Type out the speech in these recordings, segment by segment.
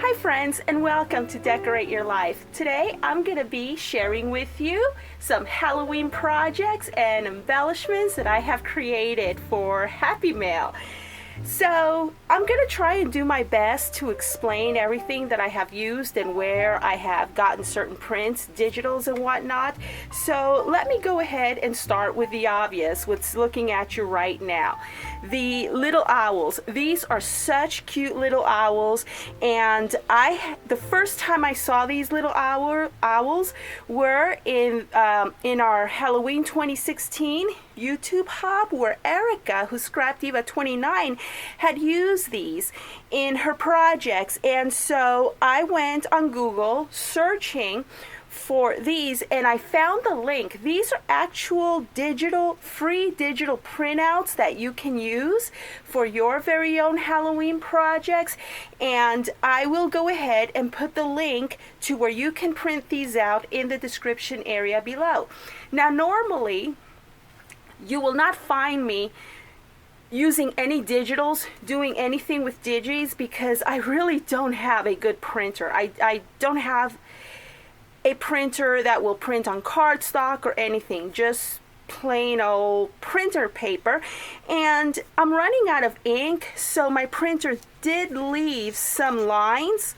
Hi friends, and welcome to Decorate Your Life. Today I'm going to be sharing with you some Halloween projects and embellishments that I have created for Happy Mail. So I'm going to try and do my best to explain everything that I have used and where I have gotten certain prints, digitals and whatnot. So let me go ahead and start with the obvious, what's looking at you right now. The little owls. These are such cute little owls, and the first time I saw these little owls were in our Halloween 2016 YouTube hub, where Erica, who's Scrap Diva 29, had used these in her projects. And so I went on Google searching for these, and I found the link. These are actual free digital printouts that you can use for your very own Halloween projects, and I will go ahead and put the link to where you can print these out in the description area below. Now, normally you will not find me using any digitals, doing anything with digis, because I really don't have a good printer. I don't have a printer that will print on cardstock or anything, just plain old printer paper. And I'm running out of ink, so my printer did leave some lines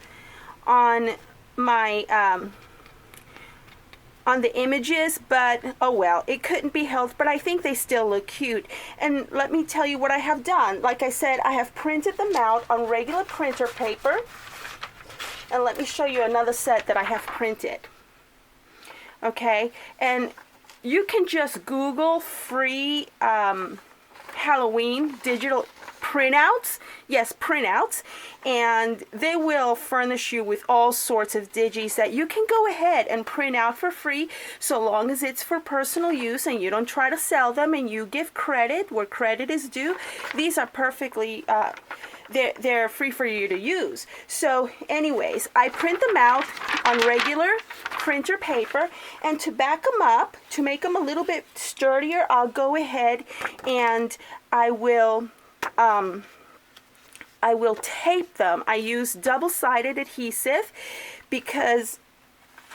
on my on the images, but oh well, it couldn't be helped. But I think they still look cute. And let me tell you what I have done. Like I said, I have printed them out on regular printer paper. And let me show you another set that I have printed. Okay, and you can just Google free Halloween digital printouts. Yes, printouts, and they will furnish you with all sorts of digis that you can go ahead and print out for free, so long as it's for personal use and you don't try to sell them and you give credit where credit is due. These are perfectly they're free for you to use. So anyways, I print them out on regular printer paper, and to back them up, to make them a little bit sturdier, I'll go ahead and I will tape them. I use double-sided adhesive because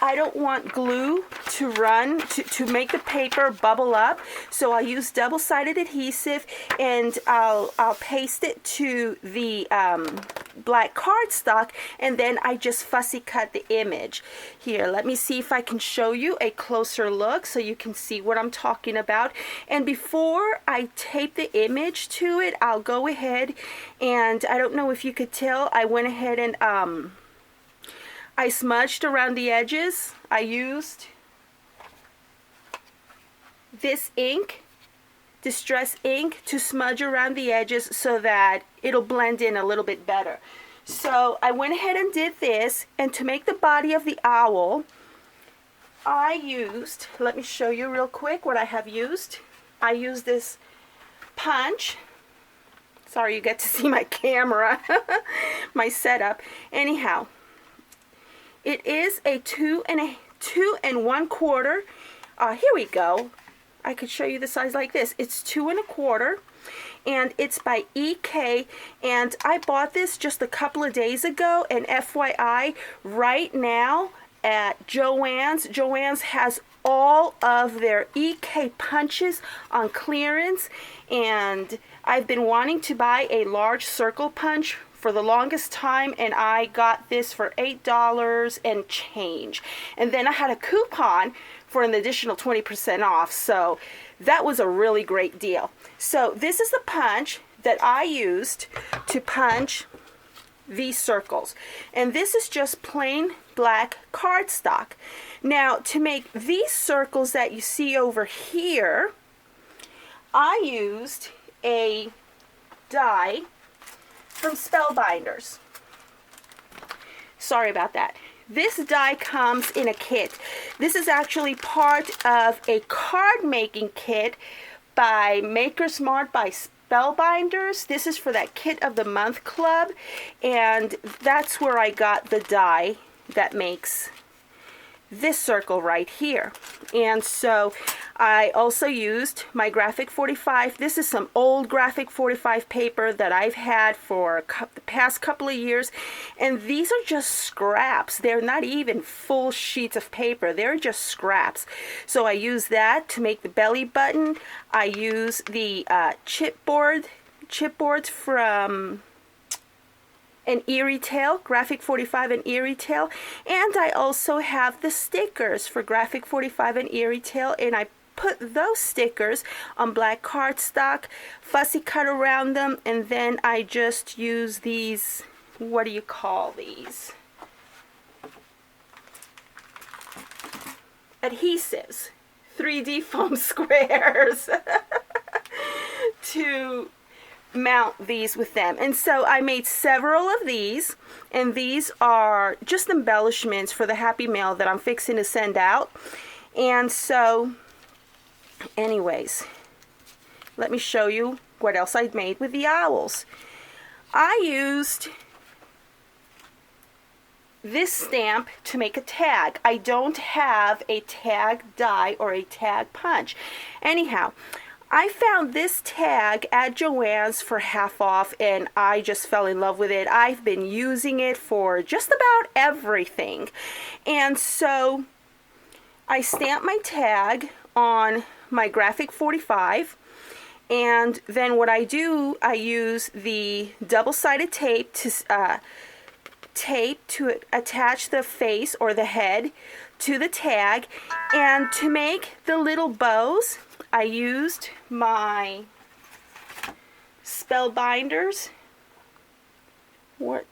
I don't want glue to run to make the paper bubble up. So I'll use double-sided adhesive, and I'll paste it to the black cardstock, and then I just fussy cut the image. Here, let me see if I can show you a closer look so you can see what I'm talking about. And before I tape the image to it, I'll go ahead and, I don't know if you could tell, I went ahead and I smudged around the edges. I used this ink, distress ink, to smudge around the edges so that it'll blend in a little bit better. So I went ahead and did this, and to make the body of the owl, I used, let me show you real quick what I have used. I used this punch. Sorry, you get to see my camera, my setup. Anyhow, it is a 2 1/4. Here we go. I could show you the size like this. It's 2 1/4, and it's by EK. And I bought this just a couple of days ago. And FYI, right now at Joann's has all of their EK punches on clearance. And I've been wanting to buy a large circle punch for the longest time, and I got this for $8 and change. And then I had a coupon for an additional 20% off, so that was a really great deal. So this is the punch that I used to punch these circles, and this is just plain black cardstock. Now, to make these circles that you see over here, I used a die from Spellbinders. Sorry about that. This die comes in a kit. This is actually part of a card making kit by Maker's Mart by Spellbinders. This is for that Kit of the Month club, and that's where I got the die that makes this circle right here. And so I also used my Graphic 45. This is some old Graphic 45 paper that I've had for the past couple of years. And these are just scraps. They're not even full sheets of paper. They're just scraps. So I use that to make the belly button. I use the chipboards from an Erie Tail, Graphic 45 and Erie Tail, and I also have the stickers for Graphic 45 and Erie Tail, and I put those stickers on black cardstock, fussy cut around them, and then I just use these, what do you call these? Adhesives, 3D foam squares to mount these with them. And so I made several of these, and these are just embellishments for the Happy Mail that I'm fixing to send out. And so anyways, let me show you what else I made with the owls. I used this stamp to make a tag. I don't have a tag die or a tag punch. Anyhow, I found this tag at Joann's for half off, and I just fell in love with it. I've been using it for just about everything. And so I stamped my tag on my Graphic 45, and then what I do, I use the double-sided tape to attach the face or the head to the tag. And to make the little bows, I used my Spellbinders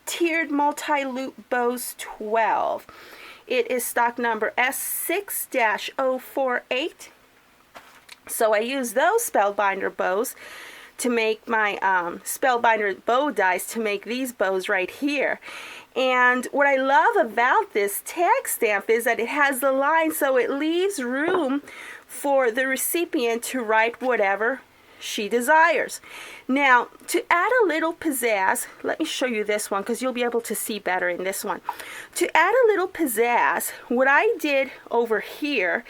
Tiered Multi-Loop Bows 12. It is stock number S6-048. So I use those Spellbinder bows to make my Spellbinder bow dies to make these bows right here. And what I love about this tag stamp is that it has the line, so it leaves room for the recipient to write whatever she desires. Now, to add a little pizzazz, let me show you this one because you'll be able to see better in this one. To add a little pizzazz, what I did over here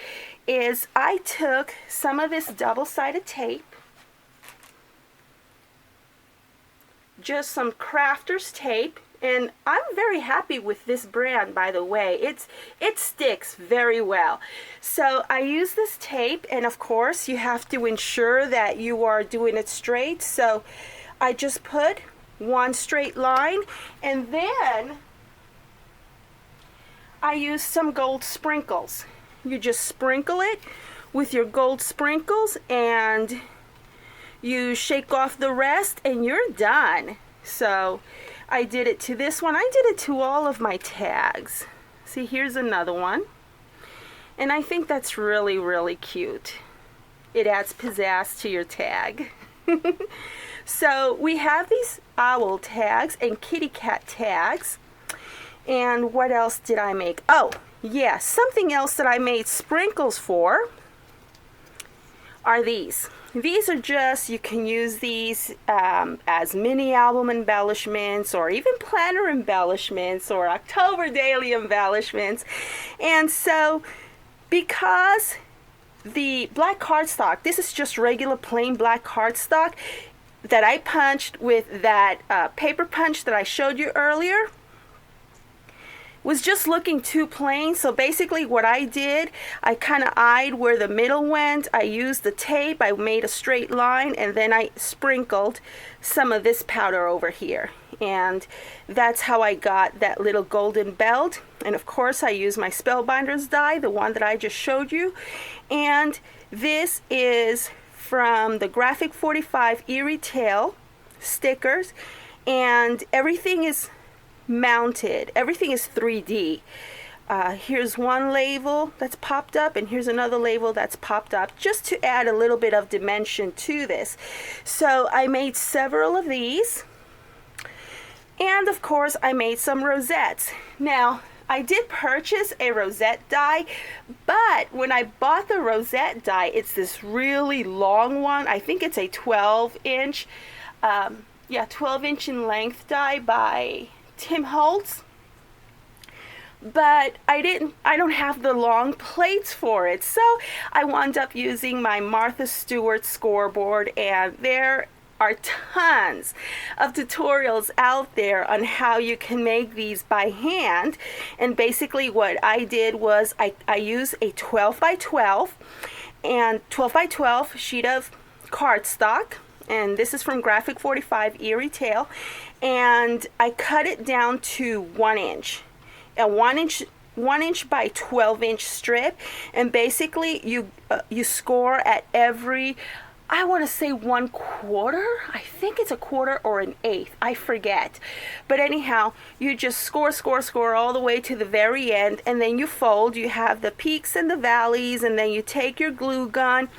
is I took some of this double-sided tape, just some crafter's tape, and I'm very happy with this brand, by the way. It sticks very well. So I use this tape, and of course you have to ensure that you are doing it straight. So I just put one straight line, and then I use some gold sprinkles. You just sprinkle it with your gold sprinkles, and you shake off the rest, and you're done. So I did it to this one. I did it to all of my tags. See, here's another one. And I think that's really, really cute. It adds pizzazz to your tag. So we have these owl tags and kitty cat tags. And what else did I make? Oh, yeah, something else that I made sprinkles for are these. These are just, you can use these as mini album embellishments, or even planner embellishments, or October daily embellishments. And so because the black cardstock, this is just regular plain black cardstock that I punched with that paper punch that I showed you earlier, was just looking too plain. So basically what I did, I kind of eyed where the middle went. I used the tape, I made a straight line, and then I sprinkled some of this powder over here. And that's how I got that little golden belt. And of course I used my Spellbinders die, the one that I just showed you. And this is from the Graphic 45 Erie Tail stickers. And everything is mounted. Everything is 3D. Here's one label that's popped up, and here's another label that's popped up, just to add a little bit of dimension to this. So I made several of these, and of course I made some rosettes. Now, I did purchase a rosette die, but when I bought the rosette die, it's this really long one. I think it's a 12-inch, 12-inch in length die by Tim Holtz. but I don't have the long plates for it. So I wound up using my Martha Stewart scoreboard, and there are tons of tutorials out there on how you can make these by hand. And basically what I did was I used a 12 by 12 and 12 by 12 sheet of cardstock, and this is from Graphic 45 e-retail, and I cut it down to 1 inch, a 1 inch by 12-inch strip. And basically you score at every, I want to say 1/4. I think it's a quarter or an eighth. I forget. But anyhow, you just score all the way to the very end, and then you fold. You have the peaks and the valleys, and then you take your glue gun.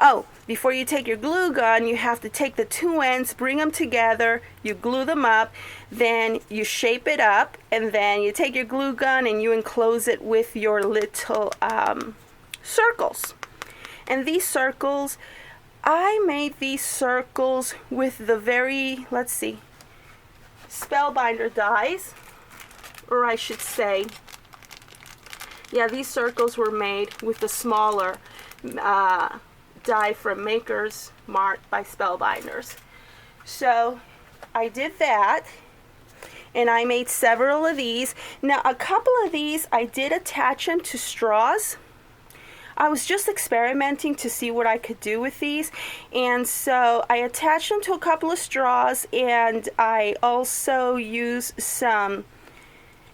Oh, before you take your glue gun, you have to take the two ends, bring them together, you glue them up, then you shape it up, and then you take your glue gun and you enclose it with your little circles. And these circles, I made these circles with the very, let's see, Spellbinder dies, or I should say, yeah, these circles were made with the smaller die from Maker's Mart by Spellbinders. So I did that, and I made several of these. Now a couple of these I did attach them to straws. I was just experimenting to see what I could do with these, and so I attached them to a couple of straws, and I also used some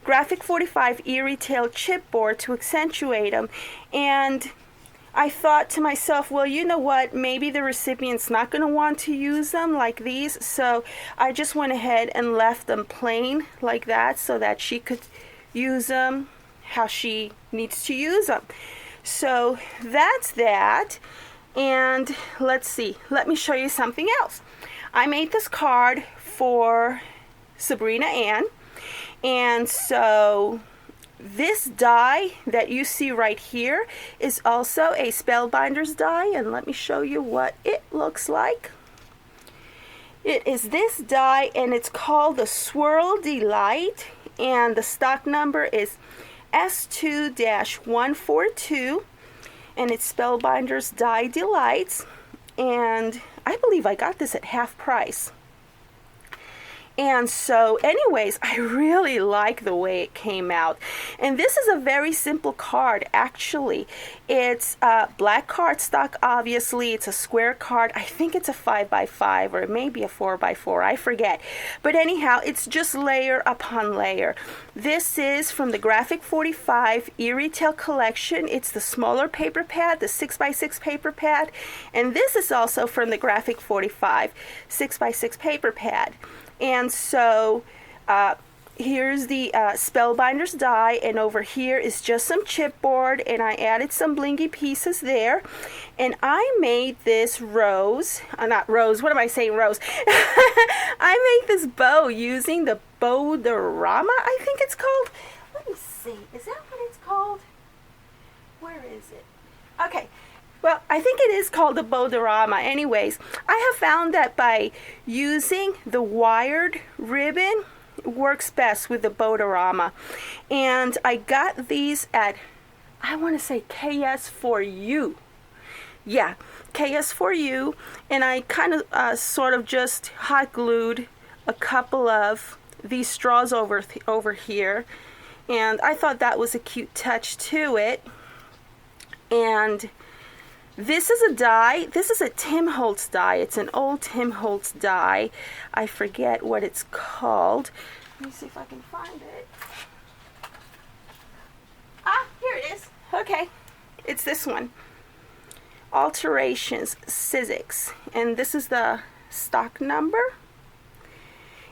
Graphic 45 e-retail chipboard to accentuate them. And I thought to myself, well, you know what, maybe the recipient's not going to want to use them like these, so I just went ahead and left them plain like that so that she could use them how she needs to use them. So that's that. And let's see, let me show you something else. I made this card for Sabrina Ann, and so this die that you see right here is also a Spellbinders die, and let me show you what it looks like. It is this die, and it's called the Swirl Delight, and the stock number is S2-142, and it's Spellbinders Die Delights, and I believe I got this at half price. And so anyways, I really like the way it came out. And this is a very simple card, actually. It's black cardstock, obviously. It's a square card. I think it's a 5x5 or maybe a 4x4. I forget. But anyhow, it's just layer upon layer. This is from the Graphic 45 e-retail collection. It's the smaller paper pad, the 6x6 paper pad. And this is also from the Graphic 45 6x6 paper pad. And so here's the Spellbinders die, and over here is just some chipboard, and I added some blingy pieces there. And I made this rose, not rose, what am I saying, rose? I made this bow using the Bowdorama, I think it's called. Let me see, is that what it's called? Where is it? Okay. Well, I think it is called the Bowdorama. Anyways, I have found that by using the wired ribbon, it works best with the Bowdorama. And I got these at, I want to say KS4U. Yeah, KS4U. And I kind of sort of just hot glued a couple of these straws over here. And I thought that was a cute touch to it. And this is a die. This is a Tim Holtz die. It's an old Tim Holtz die. I forget what it's called. Let me see if I can find it. Ah, here it is. Okay. It's this one. Alterations, Sizzix. And this is the stock number.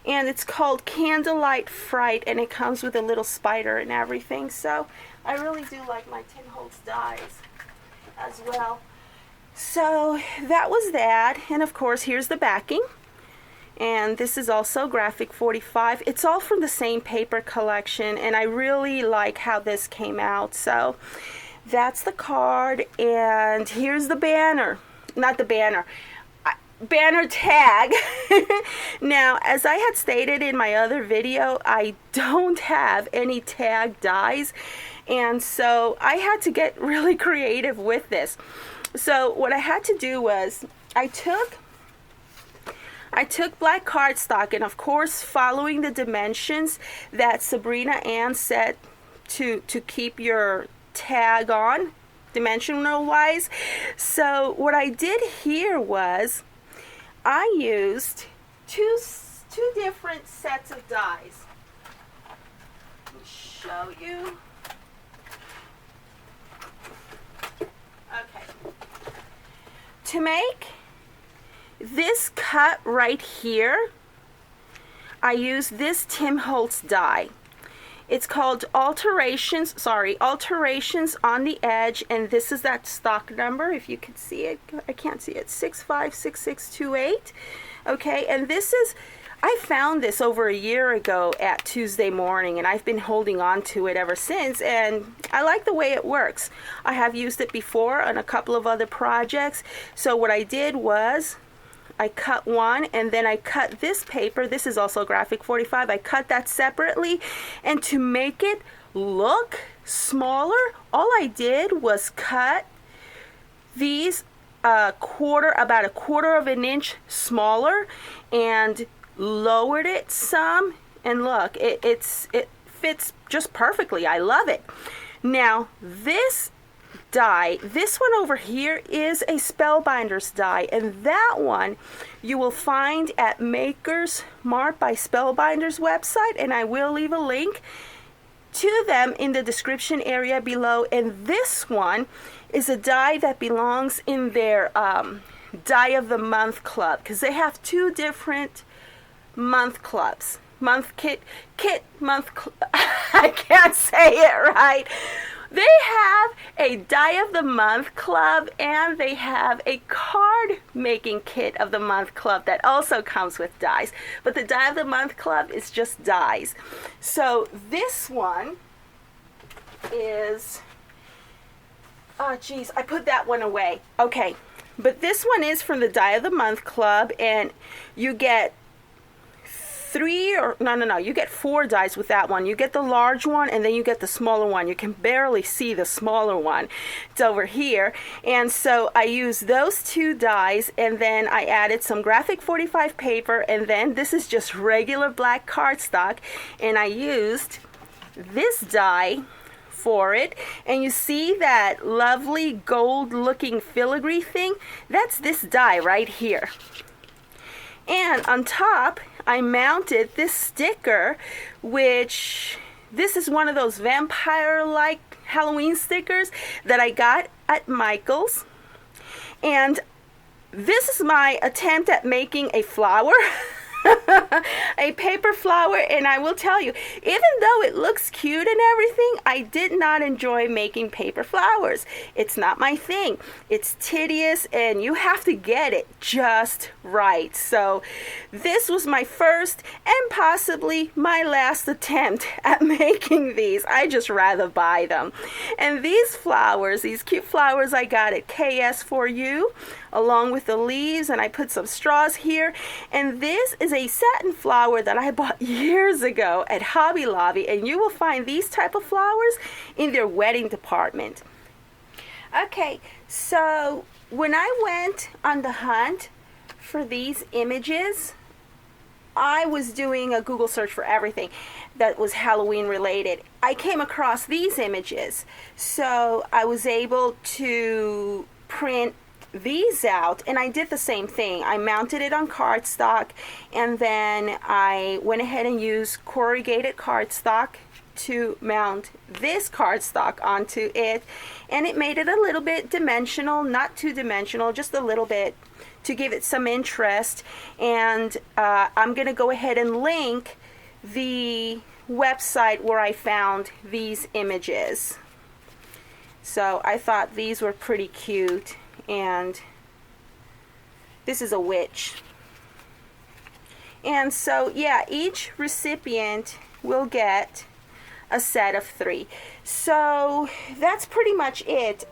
And it's called Candlelight Fright, and it comes with a little spider and everything. So I really do like my Tim Holtz dies as well. So that was that, and of course here's the backing, and this is also Graphic 45. It's all from the same paper collection, and I really like how this came out. So that's the card, and here's the banner. Not the banner. banner tag. Now, as I had stated in my other video, I don't have any tag dies, and so I had to get really creative with this. So what I had to do was I took black cardstock, and of course following the dimensions that Sabrina Ann said to keep your tag on dimensional wise. So what I did here was I used two different sets of dies. Let me show you. Okay. To make this cut right here, I use this Tim Holtz die. It's called Alterations on the Edge, and this is that stock number, if you could see it. I can't see it. 656628. Okay, and this is, I found this over a year ago at Tuesday Morning, and I've been holding on to it ever since, and I like the way it works. I have used it before on a couple of other projects. So what I did was I cut one, and then I cut this paper. This is also graphic 45. I cut that separately, and to make it look smaller, all I did was cut these about a quarter of an inch smaller, and lowered it some, and look, it fits just perfectly. I love it. Now this die, this one over here is a Spellbinders die, and that one you will find at Makers Mart by Spellbinders website, and I will leave a link to them in the description area below. And this one is a die that belongs in their die of the month club, because they have two different month clubs. I can't say it right. They have a die of the month club, and they have a card making kit of the month club that also comes with dies. But the die of the month club is just dies. So this one is, oh geez, I put that one away. Okay, but this one is from the die of the month club, and you get you get 4 dies with that one. You get the large one, and then you get the smaller one. You can barely see the smaller one. It's over here. And so I used those 2 dies, and then I added some graphic 45 paper, and then this is just regular black cardstock, and I used this die for it. And you see that lovely gold looking filigree thing? That's this die right here. And on top, I mounted this sticker, which this is one of those vampire-like Halloween stickers that I got at Michael's. And this is my attempt at making a flower. A paper flower, and I will tell you, even though it looks cute and everything, I did not enjoy making paper flowers. It's not my thing. It's tedious, and you have to get it just right. So this was my first and possibly my last attempt at making these. I just rather buy them. And these flowers, these cute flowers, I got at KS4U along with the leaves, and I put some straws here. And this is a satin flower that I bought years ago at Hobby Lobby, and you will find these type of flowers in their wedding department. Okay, so when I went on the hunt for these images, I was doing a Google search for everything that was Halloween related. I came across these images, so I was able to print these out, and I did the same thing. I mounted it on cardstock, and then I went ahead and used corrugated cardstock to mount this cardstock onto it, and it made it a little bit dimensional, not too dimensional, just a little bit to give it some interest. And I'm gonna go ahead and link the website where I found these images. So I thought these were pretty cute. And this is a witch. And so yeah, each recipient will get a set of 3. So that's pretty much it.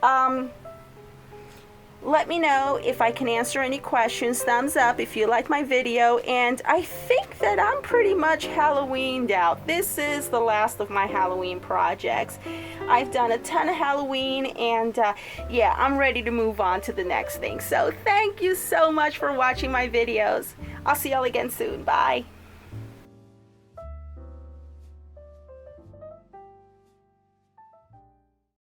Let me know if I can answer any questions. Thumbs up if you like my video. And I think that I'm pretty much Halloweened out. This is the last of my Halloween projects. I've done a ton of Halloween, and yeah, I'm ready to move on to the next thing. So thank you so much for watching my videos. I'll see y'all again soon. Bye.